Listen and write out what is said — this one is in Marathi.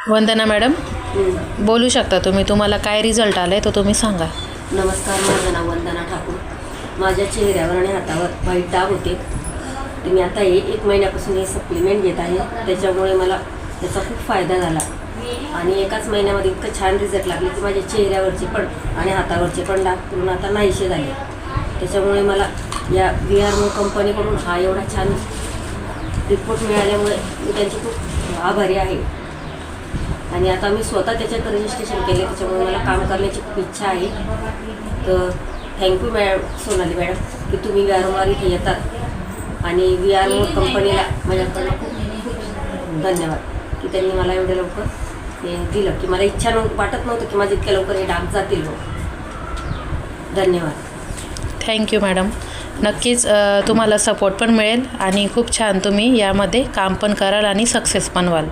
वंदना मॅडम बोलू शकता तुम्ही. तुम्हाला काय रिझल्ट आला आहे तो तुम्ही सांगा. नमस्कार, माझं नाव वंदना ठाकूर. माझ्या चेहऱ्यावर आणि हातावर वाईट डाग होते. ते मी आता 1 महिन्यापासून हे सप्लिमेंट घेत आहे. त्याच्यामुळे मला त्याचा खूप फायदा झाला आणि एकाच महिन्यामध्ये इतकं छान रिझल्ट लागले की माझ्या चेहऱ्यावरचे पण आणि हातावरचे पण डाग पूर्ण आता नाहीसे झाले. त्याच्यामुळे मला या VR कंपनीकडून हा एवढा छान रिपोर्ट मिळाल्यामुळे मी त्यांची खूप आभारी आहे. आणि आता मी स्वतः त्याच्यात रजिस्ट्रेशन केले, त्याच्यामुळे मला काम करण्याची खूप इच्छा आहे. तर थँक्यू सोनाली मॅडम की तुम्ही वारंवार इथे येतात आणि VR कंपनीला माझ्याकडनं खूप खूप धन्यवाद की त्यांनी मला एवढ्या लवकर हे दिलं की मला इच्छा वाटत नव्हतं की माझे इतक्या लवकर हे डाग जातील. धन्यवाद. Thank you madam. नक्कीच तुम्हाला सपोर्ट पण मिळेल आणि खूप छान तुम्ही यामध्ये काम पण कराल आणि सक्सेस पण व्हाल.